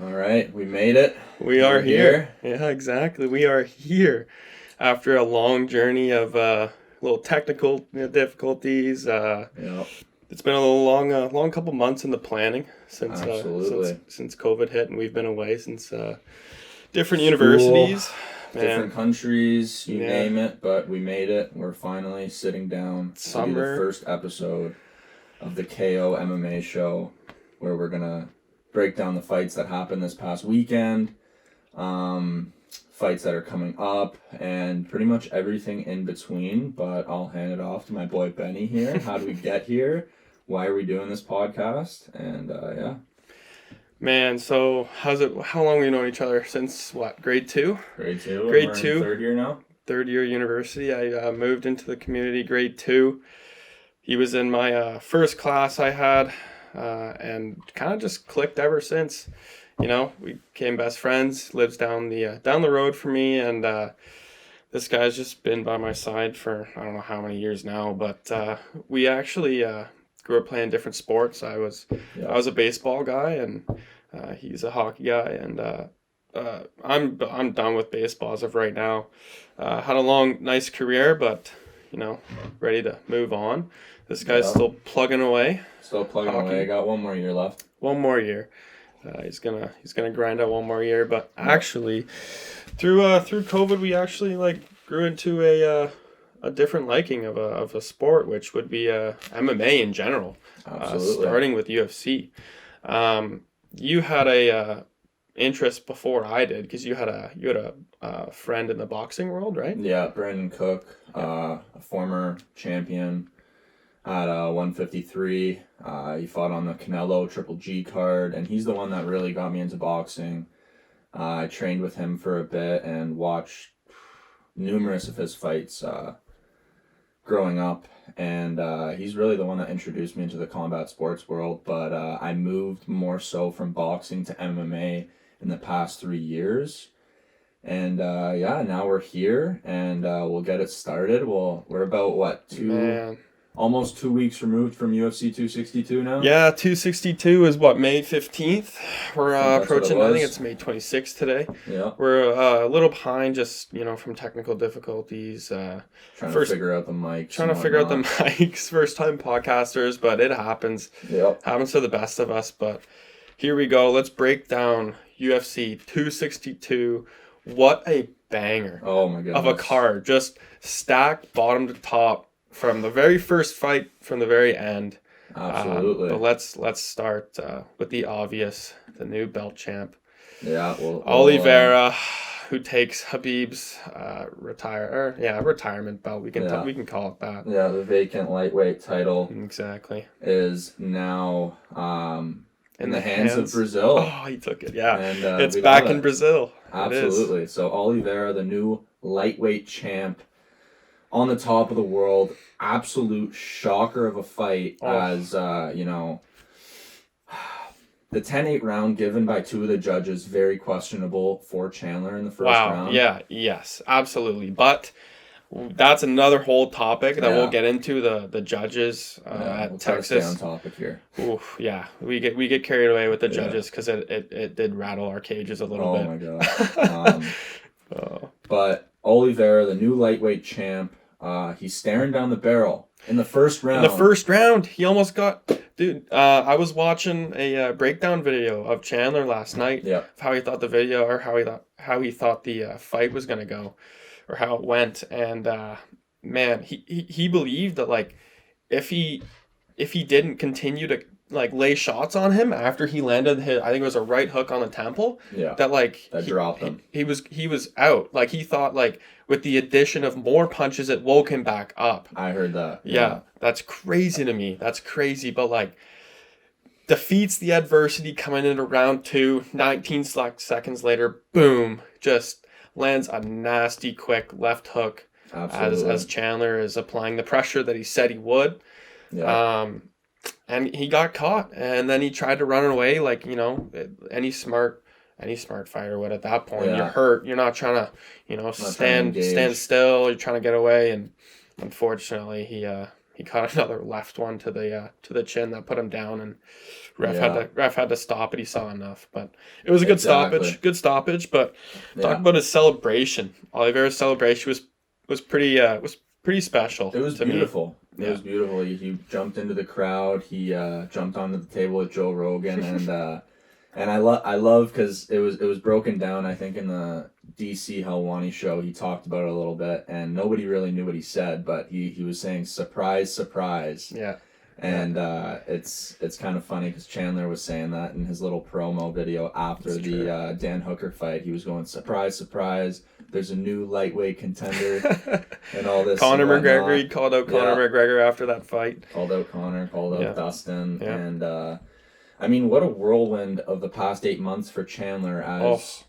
All right, we made it. We are here. Yeah, exactly. We are here after a long journey of little technical difficulties. It's been a little long couple months in the planning since COVID hit, and we've been away since different universities, different countries, you name it. But we made it. We're finally sitting down to do the first episode of the KO MMA show, where we're gonna break down the fights that happened this past weekend, fights that are coming up, and pretty much everything in between. But I'll hand it off to my boy Benny here. How do we get here? Why are we doing this podcast? And Man, so how long have we known each other? Since what, grade 2? Grade 2. Grade 2. Third year now? Third year university. I moved into the community grade 2. He was in my first class I had. And kind of just clicked ever since. We became best friends. Lives down the road from me, and this guy's just been by my side for I don't know how many years now. But we actually grew up playing different sports. I was a baseball guy, and he's a hockey guy, and I'm done with baseball as of right now. Had a long, nice career, but ready to move on. This guy's still plugging away. Still plugging away. I got one more year left. One more year. He's gonna grind out one more year. But actually, through COVID, we actually grew into a different liking of a sport, which would be MMA in general. Absolutely. Starting with UFC. You had a interest before I did, because you had a friend in the boxing world, right? Yeah, Brandon Cook, a former champion at 153. He fought on the Canelo Triple G card, and he's the one that really got me into boxing. I trained with him for a bit and watched numerous of his fights growing up, and he's really the one that introduced me into the combat sports world. But I moved more so from boxing to MMA in the past 3 years. And now we're here, and we'll get it started. We're about almost 2 weeks removed from UFC 262 now? Yeah, 262 is May 15th. We're approaching, I think it's May 26th today. Yeah. We're a little behind just, from technical difficulties. Trying to figure out the mics. First time podcasters, but it happens. Yep. Happens to the best of us, but here we go. Let's break down UFC 262. What a banger. Oh my goodness. Of a card. Just stacked bottom to top. From the very first fight, from the very end. Absolutely. But let's start with the obvious, the new belt champ. Yeah, Oliveira, who takes Khabib's retirement belt. We can call it that. Yeah, the vacant lightweight title. Exactly. Is now in the hands of Brazil. Oh, he took it. Yeah, and it's back in Brazil. Absolutely. So Oliveira, the new lightweight champ, on the top of the world, absolute shocker of a fight. As, the 10-8 round given by two of the judges, very questionable for Chandler in the first round. Yes, absolutely. But that's another whole topic that we'll get into, the judges at Texas. Stay on topic here. Oof, yeah, we get carried away with the judges because it did rattle our cages a little bit. Oh my god. But Oliveira, the new lightweight champ, he's staring down the barrel in the first round. He almost got... Dude, I was watching a breakdown video of Chandler last night. Yeah. Of how he thought the video, or how he thought the fight was gonna go, or how it went. And man, he believed that if he didn't continue to lay shots on him after he landed I think it was a right hook on the temple. Yeah. That dropped him. He was out. He thought with the addition of more punches, it woke him back up. I heard that. Yeah, that's crazy to me. That's crazy, but defeats the adversity coming into round 2. 19 seconds later, boom, just lands a nasty quick left hook. Absolutely. As Chandler is applying the pressure that he said he would. Yeah. And he got caught, and then he tried to run away any smart fighter would at that point. Yeah. You're hurt. You're not trying to, stand still. You're trying to get away, and unfortunately, he he caught another left one to the chin that put him down, and ref had to stop it. He saw enough, but it was a good stoppage. But talk about his celebration. Oliveira's celebration was pretty special. It was to beautiful. Me. It was beautiful. He jumped into the crowd. He jumped onto the table with Joe Rogan, and I love because it was broken down. I think in the DC Helwani show, he talked about it a little bit, and nobody really knew what he said, but he was saying surprise, surprise. Yeah. And it's kind of funny because Chandler was saying that in his little promo video after the Dan Hooker fight. He was going, surprise, surprise, there's a new lightweight contender and all this. Conor McGregor, he called out Conor McGregor after that fight. Called out Conor, called out Dustin. Yeah. And, I mean, what a whirlwind of the past 8 months for Chandler as,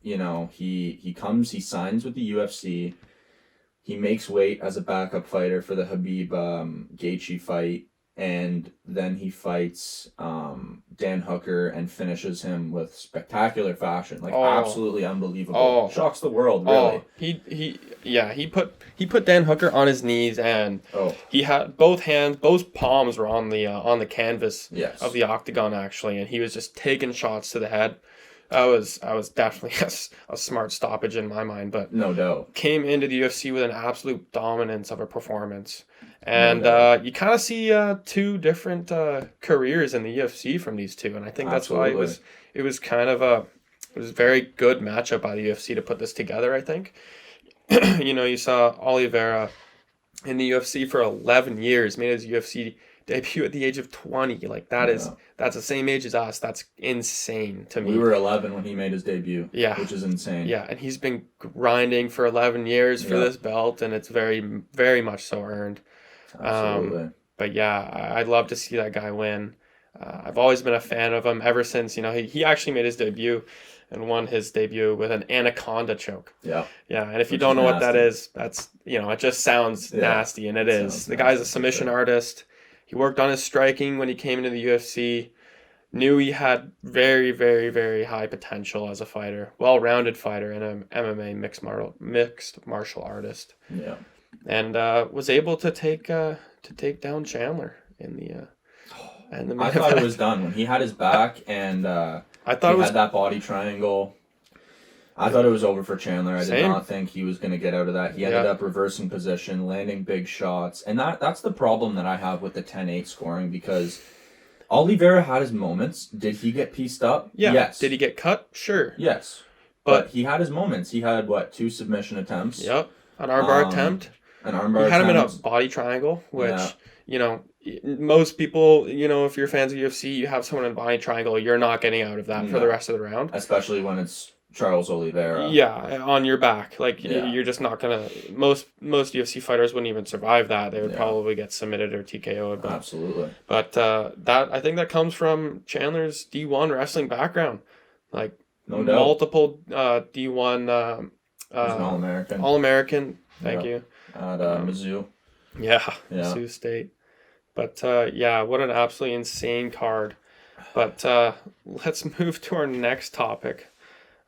you know, he signs with the UFC. He makes weight as a backup fighter for the Khabib Gaethje fight. And then he fights Dan Hooker and finishes him with spectacular fashion, absolutely unbelievable. Shocks the world, really. He put Dan Hooker on his knees, and he had both palms were on the canvas of the octagon actually, and he was just taking shots to the head. I was definitely a smart stoppage in my mind, but no doubt came into the UFC with an absolute dominance of a performance. And you kind of see two different careers in the UFC from these two, and I think that's why it was kind of a very good matchup by the UFC to put this together. I think you know, you saw Oliveira in the UFC for 11 years, made his UFC debut at the age of 20. Like that's the same age as us. That's insane to me. We were 11 when he made his debut. Yeah, which is insane. Yeah, and he's been grinding for 11 years for this belt, and it's very, very much so earned. Absolutely. But yeah, I'd love to see that guy win. I've always been a fan of him ever since, you know, he actually made his debut and won his debut with an anaconda choke. Yeah. Yeah, and if you don't know what that is, that's, you know, it just sounds nasty, and it is. The guy's a submission artist. He worked on his striking when he came into the UFC. Knew he had very, very, very high potential as a fighter. Well-rounded fighter and an MMA mixed martial artist. Yeah. And was able to take down Chandler in the I thought it was done when he had his back and I thought he had that body triangle. I thought it was over for Chandler. I did not think he was going to get out of that. He ended up reversing position, landing big shots, and that's the problem that I have with the 10-8 scoring, because Oliveira had his moments. Did he get pieced up? Yeah. Yes. Did he get cut? Sure. Yes. But he had his moments. He had 2 submission attempts? Yep. An armbar attempt. An armbar He had him in a body triangle, which, you know, most people, you know, if you're fans of UFC, you have someone in a body triangle, you're not getting out of that for the rest of the round. Especially when it's Charles Oliveira. Yeah, on your back. Like, you're just not going to... Most UFC fighters wouldn't even survive that. They would probably get submitted or TKO'd. Absolutely. But I think that comes from Chandler's D1 wrestling background. Like, no doubt. Multiple D1... an All-American. All-American. Thank you. At Mizzou. Yeah, Mizzou State. But, what an absolutely insane card. But let's move to our next topic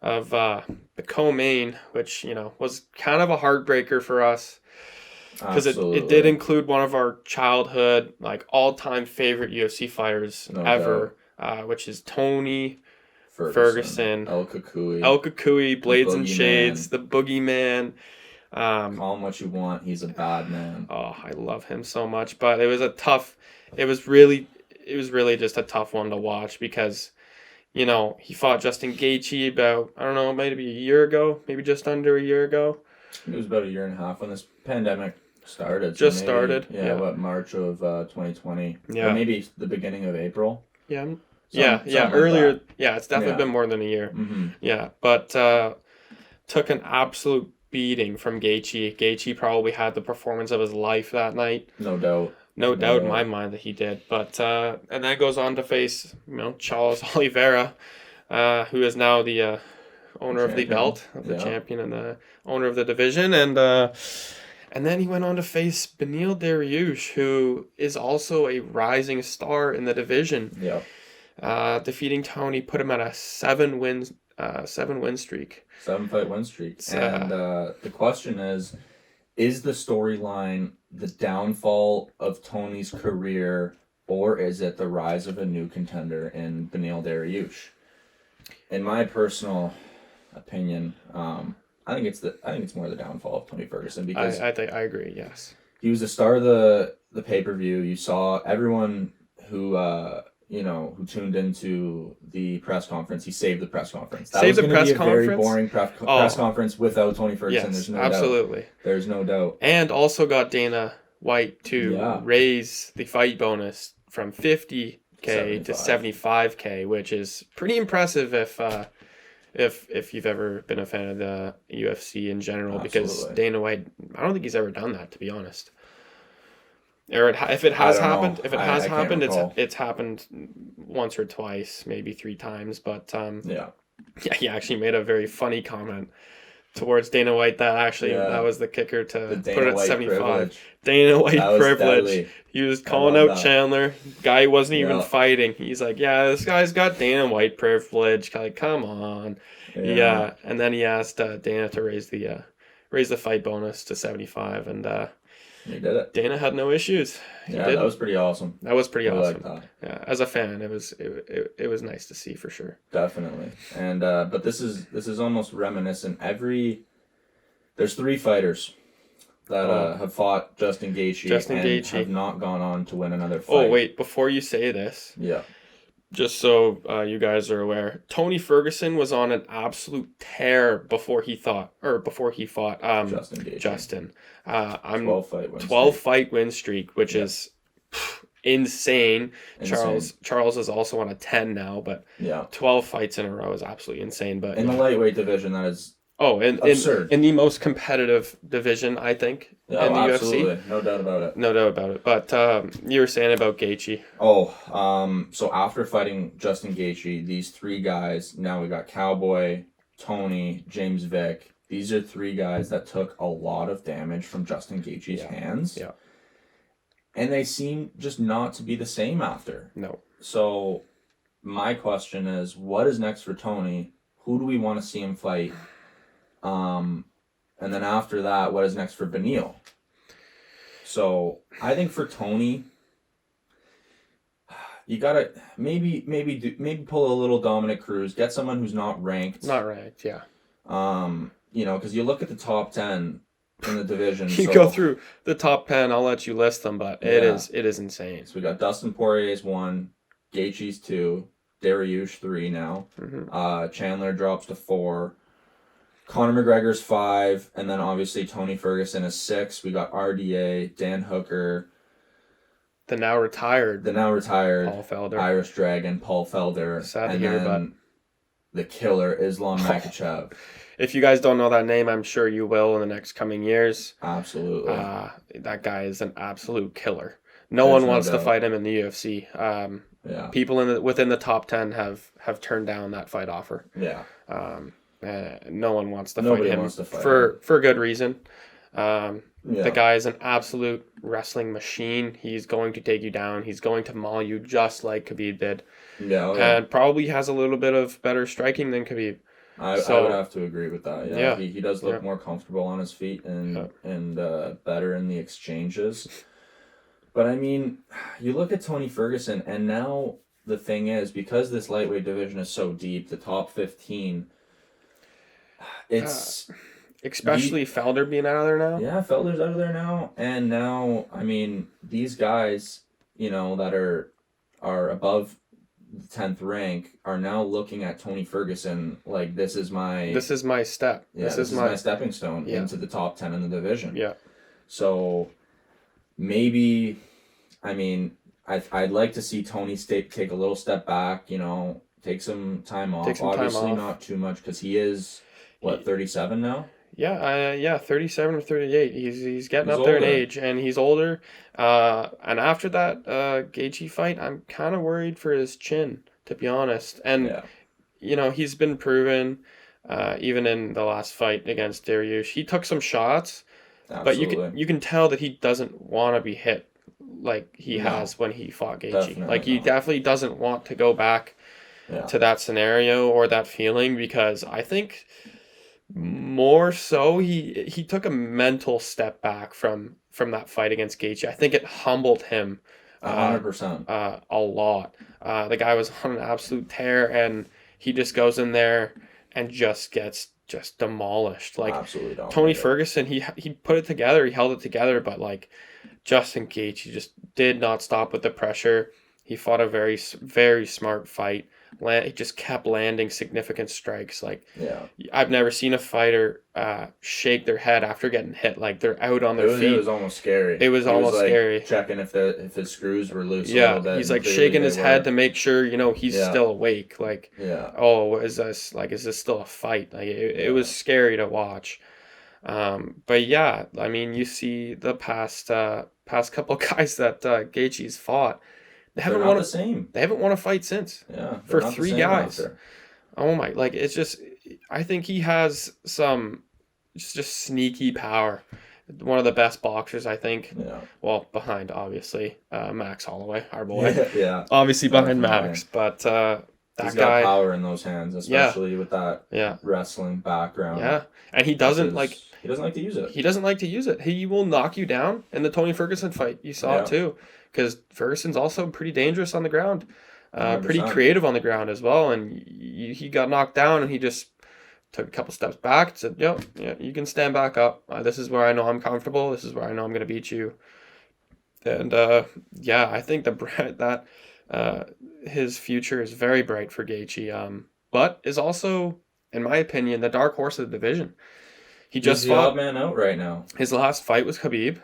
of the co-main, which, you know, was kind of a heartbreaker for us. Because it did include one of our childhood, like, all-time favorite UFC fighters ever, which is Tony Ferguson. El Kukui, Blades and Shades, the Boogeyman. Call him what you want. He's a bad man. Oh, I love him so much. But it was really just a tough one to watch because, you know, he fought Justin Gaethje about, I don't know, maybe a year ago, maybe just under a year ago. It was about a year and a half when this pandemic started. Started. Yeah, March of 2020. Yeah. Or maybe the beginning of April. Yeah. Earlier. Like it's definitely been more than a year. Mm-hmm. Yeah, but took an absolute beating from Gaethje. Gaethje probably had the performance of his life that night. No doubt. No doubt in my mind that he did. But and then goes on to face, you know, Charles Oliveira, who is now the owner of the belt, of the champion and the owner of the division, and then he went on to face Beneil Dariush, who is also a rising star in the division. Yeah. Defeating Tony, put him at a 7-win streak. 7-fight win streak. And the question is the storyline the downfall of Tony's career, or is it the rise of a new contender in Beneil Dariush? In my personal opinion, I think it's more the downfall of Tony Ferguson, because I agree. Yes, he was the star of the pay-per-view. You saw everyone who who tuned into the press conference. He saved the press conference. That Saved was the going to press be a very conference? boring press conference without Tony Ferguson. yes, There's no absolutely. doubt. There's no doubt. And also got Dana White to raise the fight bonus from 50K to 75K, which is pretty impressive if you've ever been a fan of the UFC in general. Because Dana White, I don't think he's ever done that, to be honest. Or if it has happened, it's happened once or twice, maybe 3 times. But yeah, he actually made a very funny comment towards Dana White that was the kicker to put it at 75. Privilege. Dana White privilege. Deadly. He was calling out Chandler. Guy wasn't even fighting. He's like, yeah, this guy's got Dana White privilege. Like, come on. Yeah. And then he asked Dana to raise the fight bonus to 75, and he did it. Dana had no issues. That was pretty awesome. That was pretty awesome. Like that. Yeah, as a fan, it was nice to see, for sure. Definitely. And but this is almost reminiscent. There's 3 fighters that have fought Justin Gaethje have not gone on to win another fight. Oh wait, before you say this, just so you guys are aware, Tony Ferguson was on an absolute tear before he fought Justin Gaethje. 12 fight win streak, which is insane. Charles is also on a 10 now, but 12 fights in a row is absolutely insane. But in the lightweight division, that is absurd. In the most competitive division, I think, in the absolutely. UFC. No doubt about it. No doubt about it. But you were saying about Gaethje. So after fighting Justin Gaethje, these 3 guys, now we got Cowboy, Tony, James Vick. These are 3 guys that took a lot of damage from Justin Gaethje's hands. Yeah. And they seem just not to be the same after. No. So my question is, what is next for Tony? Who do we want to see him fight? And then after that, what is next for Beneil? So I think for Tony, you gotta maybe pull a little Dominic Cruz, get someone who's not ranked. Not ranked, yeah. Because you look at the top 10 in the division. You go through the top 10. I'll let you list them, but it is insane. So we got Dustin Poirier's 1, Gaethje's 2, Dariush 3 now. Mm-hmm. Chandler drops to 4. Conor McGregor's 5, and then obviously Tony Ferguson is 6. We got RDA, Dan Hooker. The now retired Paul Felder. Irish Dragon, Paul Felder. Sad to hear, but the killer, Islam Makhachev. If you guys don't know that name, I'm sure you will in the next coming years. Absolutely. That guy is an absolute killer. No one wants to fight him in the UFC. People within the top 10 have turned down that fight offer. Yeah. No one wants to fight him for good reason. The guy is an absolute wrestling machine. He's going to take you down. He's going to maul you just like Khabib did. And probably has a little bit of better striking than Khabib. I would have to agree with that. Yeah. He does look more comfortable on his feet and better in the exchanges. But I mean, you look at Tony Ferguson, and now the thing is, because this lightweight division is so deep, the top 15, it's especially Felder being out of there now. Yeah, Felder's out of there now, and now I mean these guys, that are above the 10th rank are now looking at Tony Ferguson like this is my step. Yeah, this is my stepping stone into the top 10 in the division. Yeah. So maybe, I mean, I'd like to see Tony take a little step back. Take some time off. Obviously not too much because he is 37 now. Yeah, 37 or 38. He's getting up there in age, and he's older. And after that Gaethje fight, I'm kind of worried for his chin, to be honest. And he's been proven, even in the last fight against Dariush, he took some shots, Absolutely. but you can tell that he doesn't want to be hit like he has when he fought Gaethje. Like he definitely doesn't want to go back to that scenario or that feeling, because I think More so, he took a mental step back from that fight against Gaethje. I think it humbled him 100%. a lot. The guy was on an absolute tear, and he just goes in there and just gets just demolished. Like Absolutely Tony dominated. Ferguson, he put it together, he held it together, but like Justin Gaethje just did not stop with the pressure. He fought a very smart fight. He just kept landing significant strikes. Like Yeah. I've never seen a fighter shake their head after getting hit. Like they're out on their It feet. was almost scary. It was He almost like scary. checking if his screws were loose a Yeah, little bit. he's and like clearly shaking they his were. head to make sure he's Yeah. still awake. Like, Yeah. oh, is this still a fight? Like it was scary to watch. But yeah, I mean, you see the past couple of guys that Gaethje's fought. They They're haven't not won. the same. They haven't won a fight since. Yeah. For They're not the 3 same guys. after. Oh my! Like it's just. I think he has some just sneaky power. One of the best boxers, I think. Yeah. Well, behind obviously Max Holloway, our boy. Yeah. Obviously behind Definitely. Max, but that He's guy. got power in those hands, especially with that Yeah. wrestling background. Yeah, and he which doesn't is- like. He doesn't like to use it. He doesn't like to use it. He will knock you down in the Tony Ferguson fight. You saw Yeah. it too, because Ferguson's also pretty dangerous on the ground, pretty 100%. creative on the ground as well. And he got knocked down, and he just took a couple steps back and said, "Yep, yeah, you can stand back up. This is where I know I'm comfortable. This is where I know I'm going to beat you." And yeah, I think that his future is very bright for Gaethje, but is also, in my opinion, the dark horse of the division. He just He's the fought. odd man out right now. His last fight was Khabib,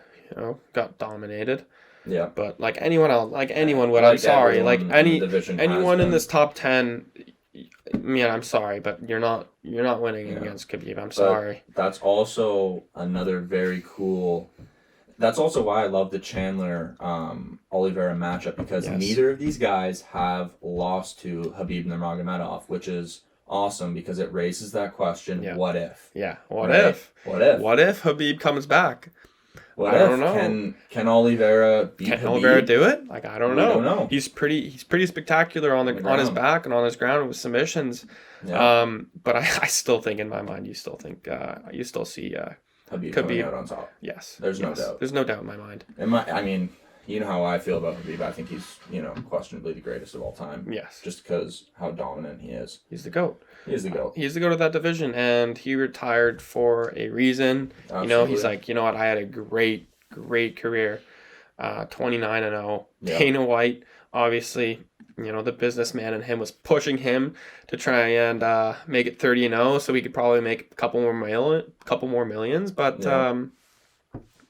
got dominated. Yeah. But like anyone else, like anyone would, Like I'm sorry, everyone like in any the division has anyone in been. this top 10, man, I'm sorry, but you're not winning Yeah. against Khabib. I'm sorry. That's also another very cool. That's also why I love the Chandler Oliveira matchup, because Yes. neither of these guys have lost to Khabib Nurmagomedov, which is awesome because it raises that question: Yeah. what if? Yeah. What Right? if? What if? What if Habib comes back? What I if? don't know. Can Oliveira beat Can Khabib? Oliveira do it? Like I don't We know. don't know. He's pretty spectacular on his ground. back and on his ground with submissions. Yeah. But I still think in my mind you still see Khabib Khabib. coming out on top. yes. There's no yes. doubt. There's no doubt in my mind. I mean, you know how I feel about Khabib. I think he's, questionably the greatest of all time. Yes. Just because how dominant he is. He's the GOAT. He is the GOAT. He's the GOAT of that division, and he retired for a reason. Absolutely. He's like, you know what? I had a great career. 29-0. Yeah. Dana White, obviously, the businessman in him was pushing him to try and make it 30-0, so he could probably make a couple more millions. But Yeah.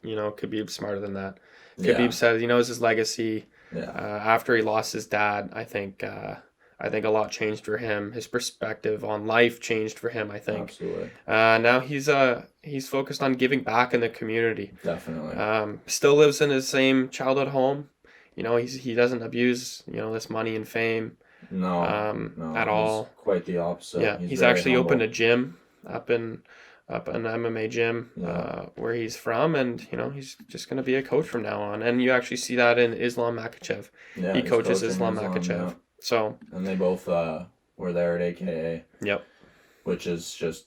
Khabib's smarter than that. Yeah. Khabib says he knows his legacy. Yeah. After he lost his dad, I think a lot changed for him. His perspective on life changed for him, I think. Absolutely. Now he's focused on giving back in the community. Definitely. Still lives in his same childhood home. He doesn't abuse this money and fame No. at he's all. Quite the opposite. Yeah, he's very actually humble. opened a gym up an MMA gym Yeah. where he's from, and he's just going to be a coach from now on. And you actually see that in Islam Makhachev. Yeah, He he's coaches coaching Islam Makhachev. yeah. So And they both were there at AKA. Yep. Which is just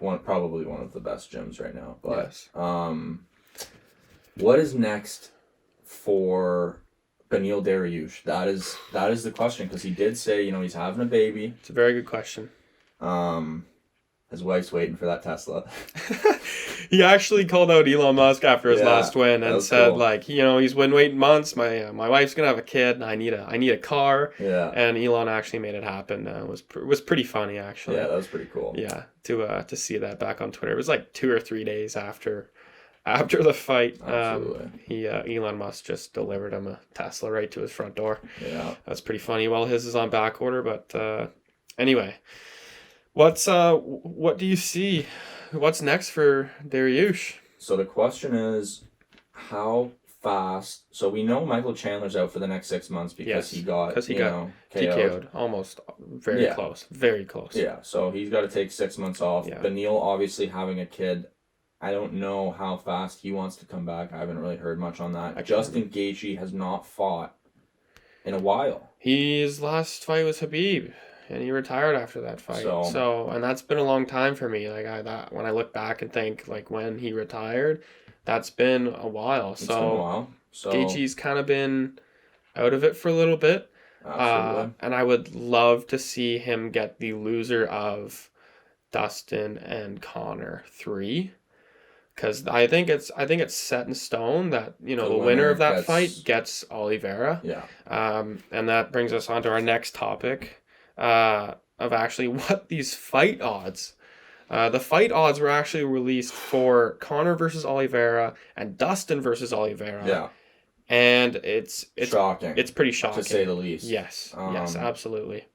probably one of the best gyms right now. But yes. what is next for Beneil Dariush? That is the question, because he did say he's having a baby. It's a very good question. His wife's waiting for that Tesla. He actually called out Elon Musk after his Yeah, last win that and was said, cool. like, he's been waiting months. My wife's gonna have a kid, and I need a car. Yeah. And Elon actually made it happen. It was pretty funny actually. Yeah, that was pretty cool. Yeah, to see that back on Twitter. It was like 2 or 3 days after the fight. Absolutely. Elon Musk just delivered him a Tesla right to his front door. Yeah. That's pretty funny. Well, his is on back order, but anyway, what do you see? What's next for Dariush? So the question is, how fast? So we know Michael Chandler's out for the next 6 months because he got KO'd. KO'd. Almost very Yeah. close. Very close. Yeah, so he's got to take 6 months off. Yeah. Beneil obviously having a kid. I don't know how fast he wants to come back. I haven't really heard much on that. Justin Gaethje has not fought in a while. His last fight was Khabib. and he retired after that fight. So and that's been a long time for me. Like when I look back and think like when he retired, that's been a while. It's been a while. So Gaethje's kind of been out of it for a little bit. Absolutely. And I would love to see him get the loser of Dustin and Conor 3. Because I think it's set in stone that the winner of that fight gets Oliveira. Yeah. And that brings us on to our next topic, of actually what these fight odds. The fight odds were actually released for Conor versus Oliveira and Dustin versus Oliveira. Yeah. And it's shocking. It's pretty shocking, to say the least. Yes. Yes, absolutely.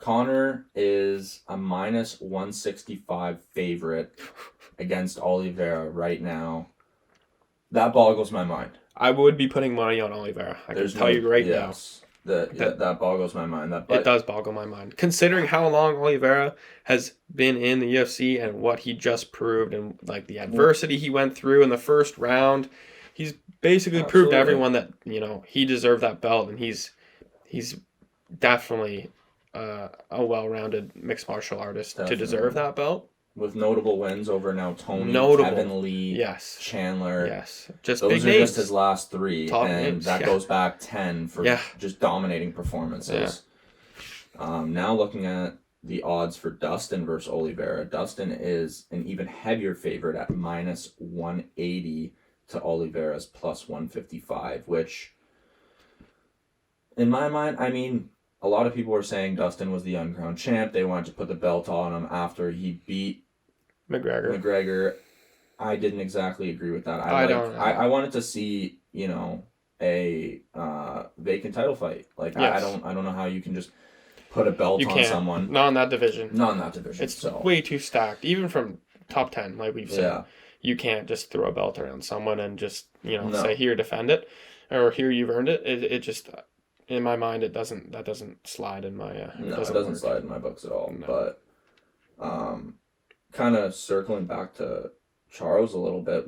Conor is a -165 favorite against Oliveira right now. That boggles my mind. I would be putting money on Oliveira. I can tell you right now. That boggles my mind. It does boggle my mind. Considering how long Oliveira has been in the UFC and what he just proved and like the adversity he went through in the first round, he's basically proved to everyone that, he deserved that belt, and he's definitely a well-rounded mixed martial artist to deserve that belt. With notable wins over now Tony, Kevin Lee, Chandler. Yes. Just those big are names. just his last 3. Top and names, that goes back 10 for just dominating performances. Yeah. Now looking at the odds for Dustin versus Oliveira. Dustin is an even heavier favorite at -180 to Oliveira's +155, which in my mind, I mean, a lot of people were saying Dustin was the uncrowned champ. They wanted to put the belt on him after he beat McGregor. I didn't exactly agree with that. I wanted to see, a vacant title fight. Like I don't know how you can just put a belt on someone. Not in that division. It's way too stacked. Even from top 10, like we've said. You can't just throw a belt around someone and just, say, here, defend it, or here, you've earned it. It just, in my mind, that doesn't slide in my it doesn't slide in my books at all. No. But kind of circling back to Charles a little bit,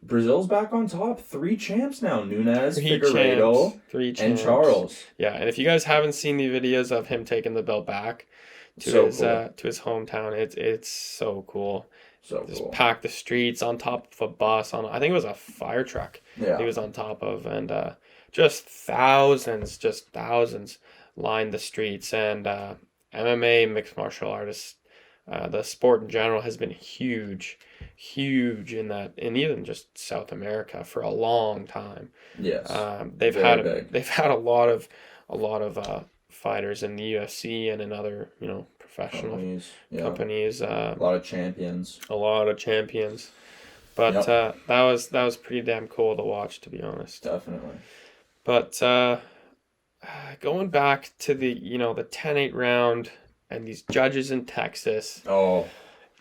Brazil's back on top. 3 champs now: Nunes, Figueiredo, and Charles. Yeah, and if you guys haven't seen the videos of him taking the belt back to his hometown, it's so cool. Just pack the streets on top of a bus. I think it was a fire truck. Yeah. He was on top of, and just thousands lined the streets. And MMA, mixed martial artists, the sport in general has been huge in even just South America for a long time. Yes. They've had a lot of fighters in the UFC and in other professional companies. A lot of champions. But that was pretty damn cool to watch, to be honest. Definitely. But going back to the the 10-8 round and these judges in Texas. Oh.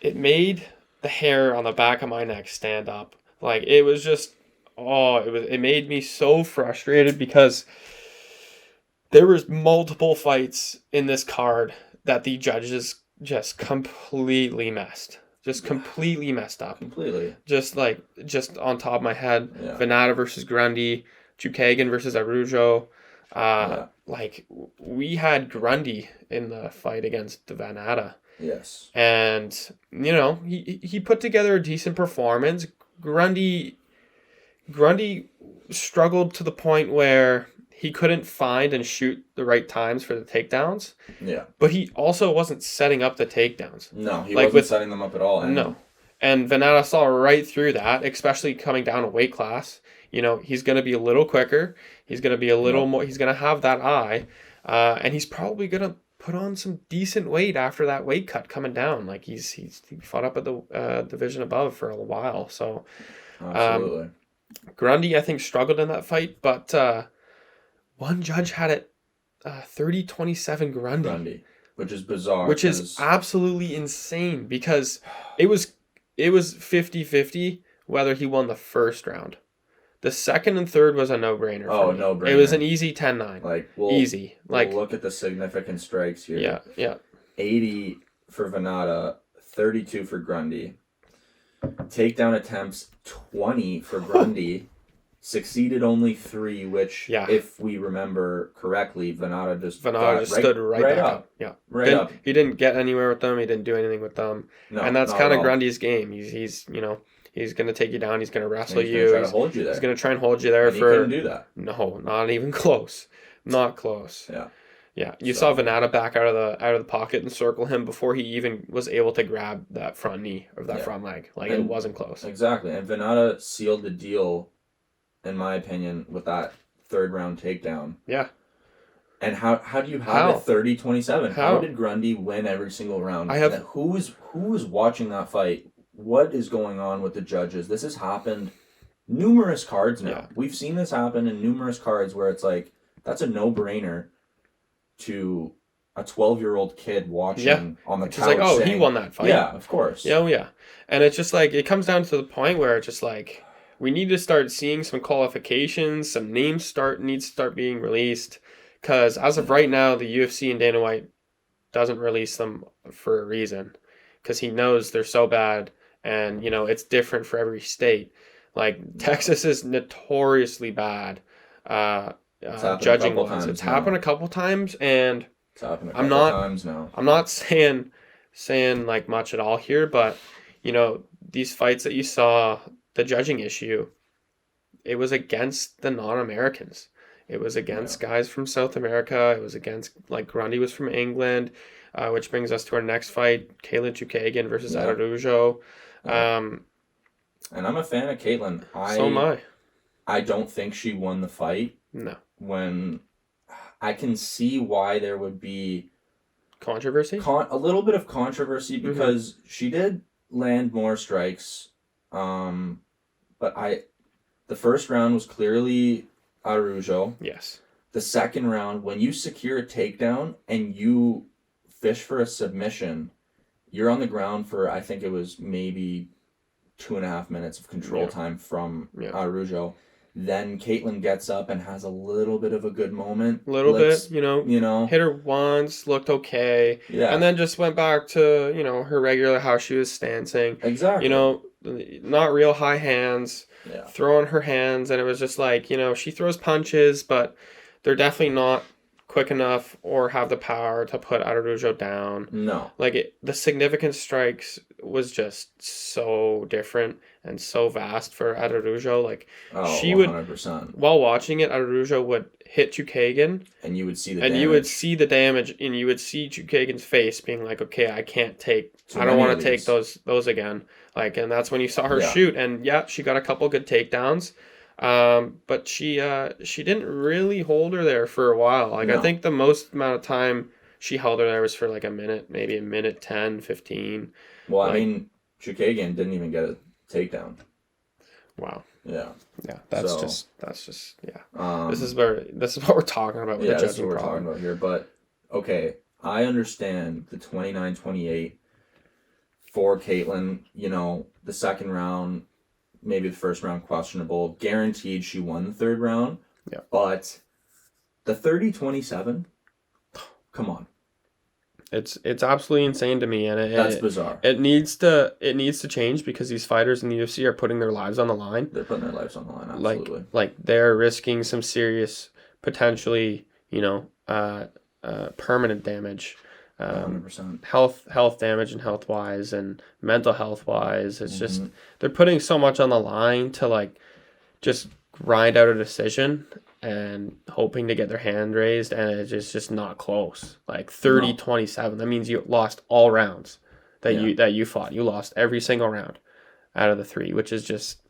It made the hair on the back of my neck stand up. Like it was just it made me so frustrated because there was multiple fights in this card that the judges just completely messed up. Completely. Just on top of my head, Venata versus Grundy, Chukagian versus Araujo. Like we had Grundy in the fight against Venata. Yes. And he put together a decent performance. Grundy struggled to the point where he couldn't find and shoot the right times for the takedowns. Yeah. But he also wasn't setting up the takedowns. No, he wasn't setting them up at all. No. And Venata saw right through that, especially coming down a weight class. He's going to be a little quicker. He's going to be a little more. He's going to have that eye. And he's probably going to put on some decent weight after that weight cut coming down. Like he fought up at the division above for a while. So absolutely. Grundy, I think, struggled in that fight, but one judge had it 30-27 Grundy, which is bizarre. Which is absolutely insane because it was 50-50 whether he won the first round. The second and third was a no-brainer. No-brainer. It was an easy 10-9. Easy. We'll look at the significant strikes here. Yeah. 80 for Venata, 32 for Grundy. Takedown attempts, 20 for Grundy, succeeded only 3, which, Yeah. if we remember correctly, Venata just stood right back up. Yeah. Right up. He didn't get anywhere with them. He didn't do anything with them. No, and that's not kind at of all. Grundy's game. He's he's going to take you down. He's going to wrestle He's you. gonna try to hold you there. He's going to try and hold you there And he for... couldn't do that. No, not even close. Not close. Yeah. Yeah, you saw Venata back out of the pocket and circle him before he even was able to grab that front knee or that front leg. Like, it wasn't close. Exactly. And Venata sealed the deal, in my opinion, with that 3rd round takedown. Yeah. And how do you have it 30-27? How did Grundy win every single round? Who was watching that fight? What is going on with the judges? This has happened numerous cards now. Yeah. We've seen this happen in numerous cards where it's like, that's a no-brainer to a 12-year-old kid watching on the couch. It's like, oh, saying, he won that fight. Yeah, of course. Yeah, yeah. And it's just like, it comes down to the point where it's just like, we need to start seeing some qualifications, some names need to start being released. Because as of right now, the UFC and Dana White doesn't release them for a reason. Because he knows they're so bad, and, it's different for every state. Like, Texas is notoriously bad. Judging wise, it's happened a couple times, and it's happened a couple times now. I'm not saying like much at all here, but these fights that you saw, the judging issue, it was against the non-Americans. It was against guys from South America. It was against, like, Grundy was from England, which brings us to our next fight, Caitlin Chukagian versus Araujo. And I'm a fan of Caitlin. So am I. I don't think she won the fight. No. When I can see why there would be controversy, a little bit of controversy, because she did land more strikes, but the first round was clearly Araujo. Yes. The second round, when you secure a takedown and you fish for a submission, you're on the ground for, I think it was maybe 2.5 minutes of control time from Araujo. Then Caitlin gets up and has a little bit of a good moment. Hit her once, looked okay. Yeah. And then just went back to, her regular, how she was stancing. Exactly. Not real high hands, throwing her hands. And it was just like, she throws punches, but they're definitely not quick enough or have the power to put Araujo down. No. Like, the significant strikes was just so different and so vast for Araujo. Like, she 100%. would, while watching it, Araujo would hit Chukagian. And you would see the damage. And you would see the damage, and you would see Chukagian's face being like, okay, I don't want to take those again. Like, and that's when you saw her shoot. And she got a couple good takedowns. But she didn't really hold her there for a while. Like, I think the most amount of time she held her there was for like a minute, maybe a minute 10, 15. Well, I mean, Chukagian didn't even get a takedown. Wow. Yeah. Yeah. That's just this is what we're talking about with the judging problem. That's what we're talking about here. But okay, I understand the 29-28 for Caitlin. The second round, maybe the first round questionable. Guaranteed she won the third round. Yeah. But the 30-27, come on. It's absolutely insane to me, and that's bizarre. It needs to change, because these fighters in the UFC are putting their lives on the line. They're putting their lives on the line, absolutely. Like they're risking some serious, potentially, permanent damage. 100%. Health damage and health wise and mental health wise. It's just, they're putting so much on the line to, like, just grind out a decision and hoping to get their hand raised, and it's just not close. Like 30-27. That means you lost all rounds that you fought. You lost every single round out of the 3, which is just,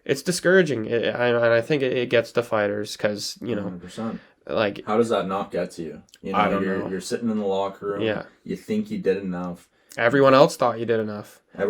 it's discouraging. And I think it gets to fighters, because 100%. Like, how does that not get to you? I don't know. You're sitting in the locker room. Yeah. You think you did enough. Everyone else thought you did enough. And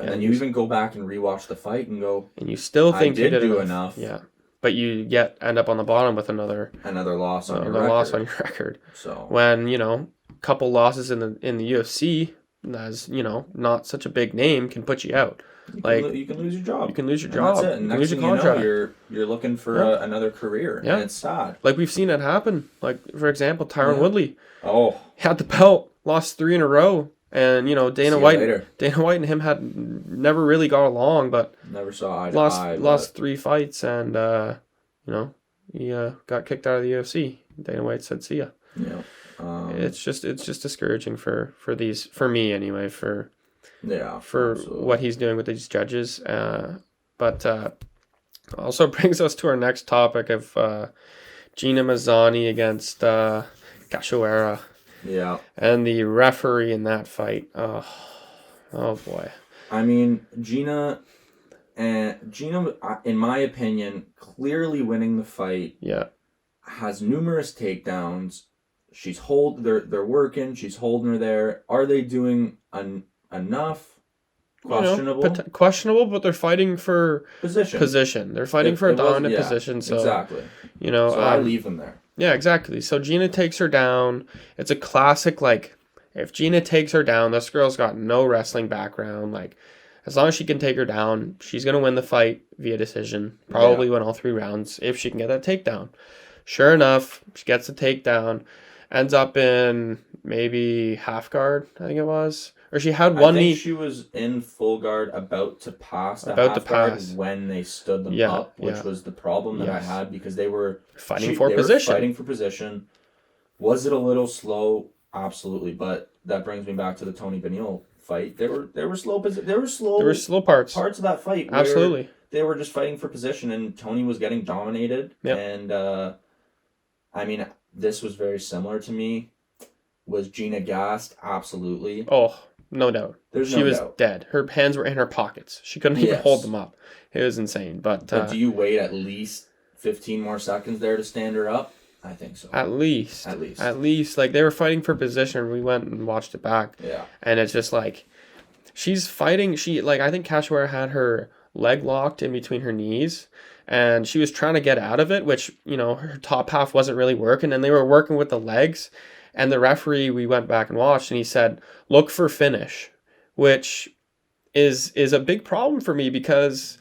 then you even go back and rewatch the fight and go, and you still think you did do enough. Yeah. But you end up on the bottom with another loss on your record. So when, a couple losses in the UFC, as not such a big name, can put you out. You can lose your job. You can lose your job. That's it. And next thing you know, you're looking for another career. Yeah. And it's sad. Like, we've seen it happen. Like, for example, Tyron Woodley. Oh. Had the belt, lost 3 in a row, And See you later. Dana White and him had never really got along, but Never saw eye to eye. lost 3 fights, and he got kicked out of the UFC. Dana White said, "See ya." Yeah. It's just discouraging for me anyway, for absolutely. what he's doing with these judges. But also brings us to our next topic of Gina Mazzani against Cachoeira. Yeah. And the referee in that fight. Oh boy. I mean, Gina, in my opinion, clearly winning the fight. Yeah. Has numerous takedowns. They're working. She's holding her there. Are they doing enough? Questionable. Questionable, but they're fighting for position. They're fighting for a dominant position. So exactly. So I leave them there. Yeah, exactly. So Gina takes her down. It's a classic, like, if Gina takes her down, this girl's got no wrestling background. Like, as long as she can take her down, she's going to win the fight via decision. Probably win all 3 rounds if she can get that takedown. Sure enough, she gets the takedown. Ends up in maybe half guard, I think it was. Or she had one knee. She was in full guard, about to pass guard when they stood them up, which was the problem that I had, because they were fighting for position. Was it a little slow? Absolutely, but that brings me back to the Tony Benil fight. There were slow parts of that fight. Absolutely, they were just fighting for position, and Tony was getting dominated. Yep. And I mean, this was very similar to me. Was Gina gassed? Absolutely. Oh, no doubt. She was dead. Her hands were in her pockets. She couldn't even hold them up. It was insane. But do you wait at least 15 more seconds there to stand her up? I think so. At least. Like, they were fighting for position. We went and watched it back. Yeah. And it's just like, she's fighting. I think Cachoeira had her leg locked in between her knees, and she was trying to get out of it, which, her top half wasn't really working, and they were working with the legs. And the referee, we went back and watched, and he said, look for finish, which is a big problem for me, because,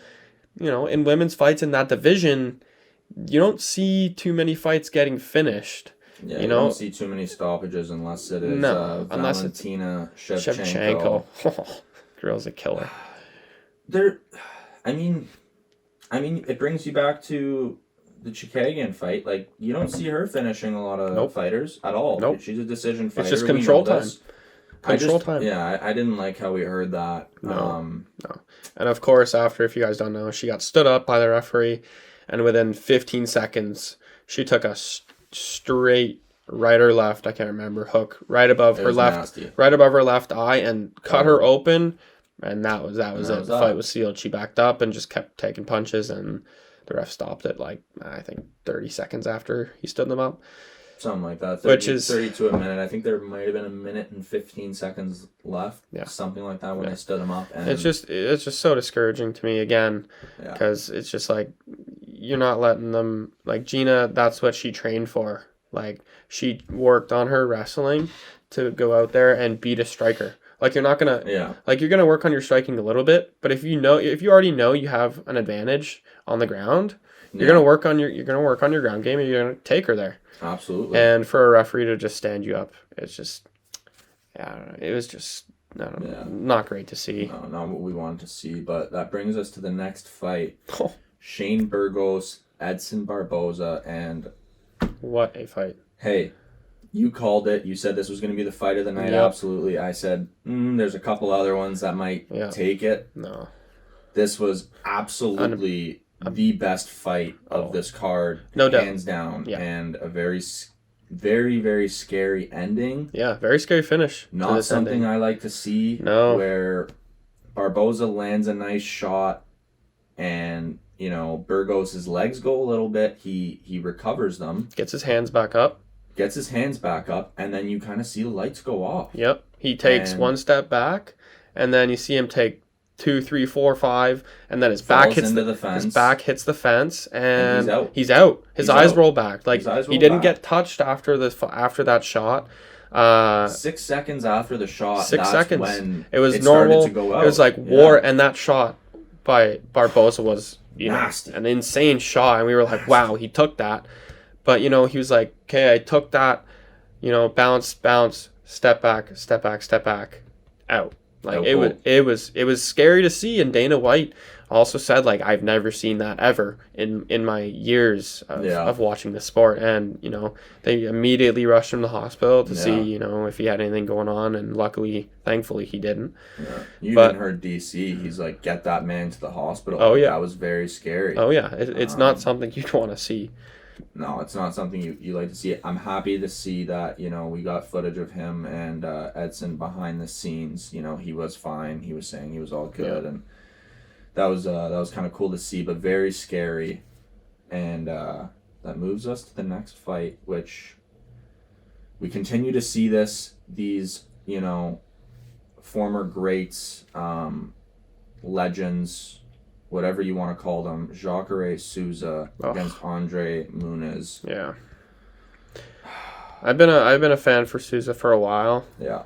in women's fights in that division, you don't see too many fights getting finished. Yeah, you don't see too many stoppages unless it is Valentina Shevchenko. Girl's a killer. I mean, it brings you back to the Chikagian fight. Like, you don't see her finishing a lot of fighters at all. Nope. She's a decision fighter. It's just control time. Time. Yeah, I didn't like how we heard that. No. And of course, after, if you guys don't know, she got stood up by the referee, and within 15 seconds, she took a straight right or left, I can't remember, hook right above her left eye, and cut her open, and that was it. The fight was sealed. She backed up and just kept taking punches, and the ref stopped it, I think 30 seconds after he stood them up. Something like that. 30 to a minute. I think there might have been a minute and 15 seconds left. Yeah. Something like that when they stood him up. And it's just so discouraging to me again, because it's just like, you're not letting them, like, Gina, that's what she trained for. Like, she worked on her wrestling to go out there and beat a striker. Like, you're not gonna, like, you're gonna work on your striking a little bit, but if you already know you have an advantage on the ground, you're gonna work on your ground game, and you're gonna take her there. Absolutely. And for a referee to just stand you up, it's just, I don't know, it was just, not great to see. No, not what we wanted to see. But that brings us to the next fight. Shane Burgos, Edson Barboza, and what a fight! Hey, you called it. You said this was going to be the fight of the night. Yep. Absolutely. I said, there's a couple other ones that might take it. No. This was absolutely the best fight of this card. No doubt. Hands down. Yeah. And a very, very, very scary ending. Yeah, very scary finish. Not something I like to see. No. Where Barboza lands a nice shot, and Burgos' legs go a little bit. He recovers them. Gets his hands back up, and then you kind of see the lights go off. Yep. He takes one step back, and then you see him take 2, 3, 4, 5, and then his back hits the fence. His back hits the fence, and he's out. His eyes roll back. Like, he didn't get touched after that shot. 6 seconds after the shot. 6 seconds. When it was normal. To go out. It was like war, and that shot by Barboza was an insane shot, and we were like, wow, he took that. But he was like, okay, I took that. Bounce, step back, step back, step back. out. Like Oh, it was scary to see, and Dana White also said like I've never seen that ever in my years of watching the sport. And they immediately rushed him to the hospital to see if he had anything going on, and thankfully he didn't. Yeah. You even heard DC. He's like, get that man to the hospital. Oh yeah, that was very scary. Oh yeah, it's not something you'd want to see. No, it's not something you like to see. I'm happy to see that, we got footage of him and Edson behind the scenes. He was fine. He was saying he was all good, and that was kind of cool to see, but very scary. And that moves us to the next fight, which we continue to see these, former greats, legends, whatever you want to call them, Jacare Souza against Andre Muniz. Yeah. I've been a fan for Souza for a while. Yeah.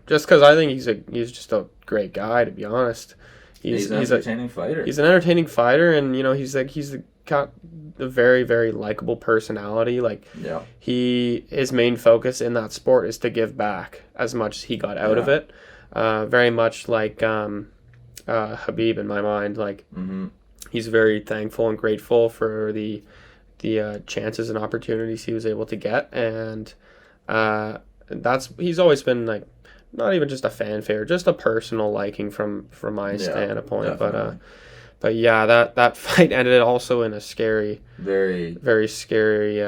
Just because I think he's just a great guy, to be honest. He's an entertaining fighter. He's an entertaining fighter, and he's got a very, very likable personality. Like his main focus in that sport is to give back as much as he got out of it. Very much like Khabib in my mind. Like he's very thankful and grateful for the chances and opportunities he was able to get, and he's always been like not even just a fan favorite, just a personal liking from my standpoint. Definitely. But yeah, that fight ended also in a scary, very scary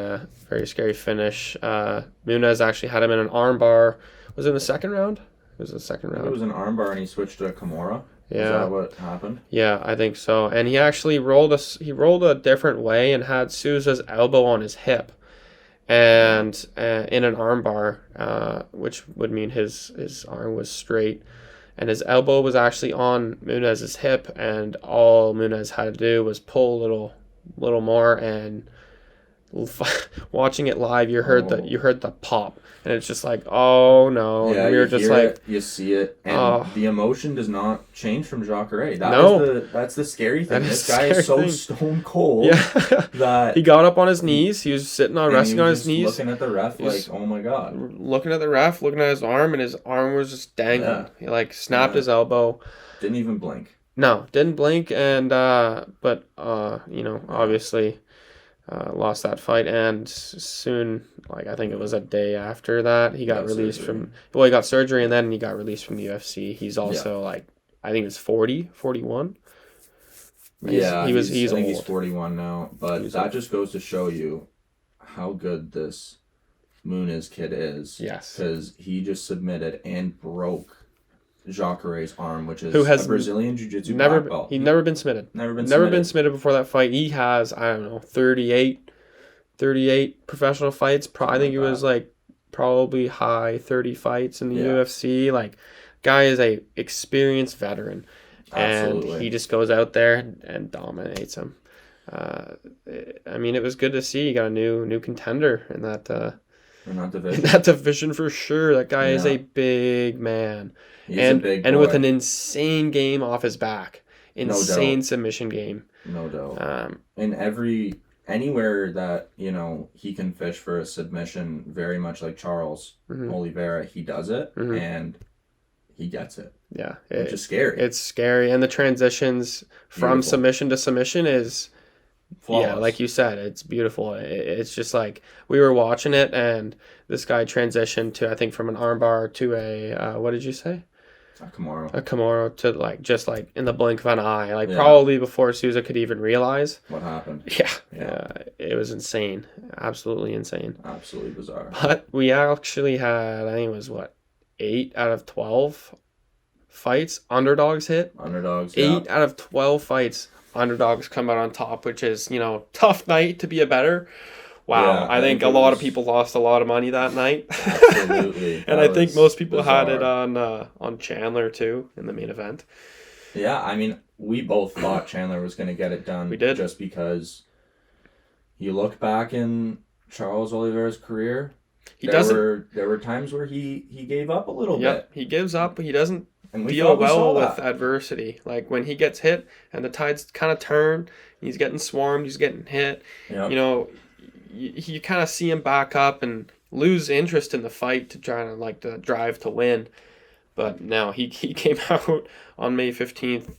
finish. Muniz actually had him in an armbar. Was it in the second round? It was the second round. It was an armbar, and he switched to a Kimura. Yeah. Is that what happened? Yeah, I think so. And he actually rolled a different way and had Souza's elbow on his hip, and in an armbar, which would mean his arm was straight, and his elbow was actually on Muniz's hip, and all Muniz had to do was pull a little more, and watching it live, you heard the pop. And it's just like, oh no. Yeah, and we were just like, it, you see it, and the emotion does not change from Jacare. That's the scary thing. This guy is so stone cold that he got up on his knees. He was sitting resting on his knees, looking at the ref like, oh my god. Looking at the ref, looking at his arm, and his arm was just dangling. Yeah. He snapped his elbow. Didn't even blink. No, didn't blink, and obviously. Lost that fight, and soon, I think it was a day after that, he got released surgery. He got surgery, and then he got released from the UFC. He's also I think he was 41. Yeah, he's I think old. He's 41 now, but that just goes to show you how good this Muniz kid is. Yes, because he just submitted and broke Jacare's arm, which is a Brazilian Jiu-Jitsu black belt. He'd never been submitted. Never been submitted before that fight. He has, 38 professional fights. I think he was probably high 30 fights in the UFC. Guy is a experienced veteran. Absolutely. And he just goes out there and dominates him. It was good to see. He got a new contender in that division for sure. That guy is a big man. He's a big boy. With an insane game off his back. Insane submission game. No doubt. Anywhere that, he can fish for a submission, very much like Charles Oliveira, he does it, and he gets it. Yeah. Which is scary. It's scary, and the transitions from submission to submission is flawless. Yeah, like you said, it's beautiful. It's just we were watching it, and this guy transitioned to, I think, from an armbar to a, what did you say? A Kimura. A Kimura to just in the blink of an eye. Probably before Souza could even realize what happened. Yeah. It was insane. Absolutely insane. Absolutely bizarre. But we actually had, I think it was 8 out of 12 fights underdogs hit. 8 out of 12 fights underdogs come out on top, which is, tough night to be a better. Wow, yeah, I think a lot of people lost a lot of money that night. Absolutely. And I think most people had it on Chandler too in the main event. Yeah, we both thought Chandler was going to get it done. We did. Just because you look back in Charles Oliveira's career, there were times where he gave up a little bit. He gives up, but he doesn't deal well with adversity. When he gets hit and the tides kind of turn, he's getting swarmed, he's getting hit. Yep. You kind of see him back up and lose interest in the fight to try to the drive to win. But now he came out on May 15th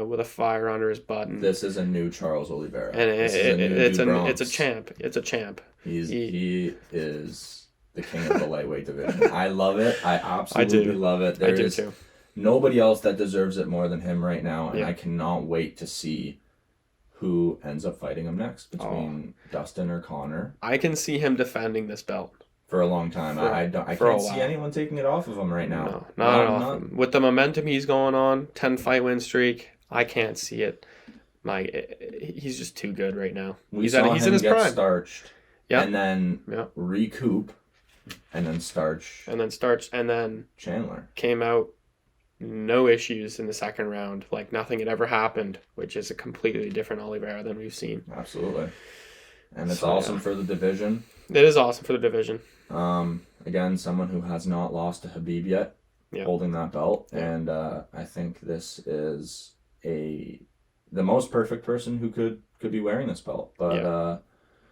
with a fire under his butt. And this is a new Charles Oliveira. And it's a Bronx. champ. It's a champ. He is the king of the lightweight division. I love it. I absolutely love it. There is too. nobody else that deserves it more than him right now, and Yeah. I cannot wait to see who ends up fighting him next between Dustin or Connor. I can see him defending this belt For a long time. I can't see anyone taking it off of him right now. No, not off him. With the momentum he's going on, 10 fight win streak, I can't see it. He's just too good right now. He's in his prime. Starched, yeah, and then recoup, and then starch, and then Chandler came out, no issues in the second round, like nothing had ever happened, which is a completely different Oliveira than we've seen. Absolutely, and it's awesome for the division. It is awesome for the division. Again, someone who has not lost to Khabib yet, holding that belt, and I think this is the most perfect person who could be wearing this belt. But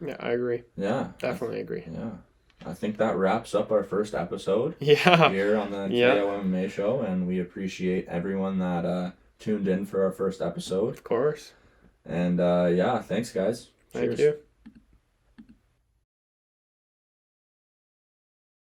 yeah, I agree. Yeah, definitely agree. Yeah, I think that wraps up our first episode. Yeah, here on the KO MMA show, and we appreciate everyone that tuned in for our first episode. Of course. And thanks, guys. Cheers. Thank you.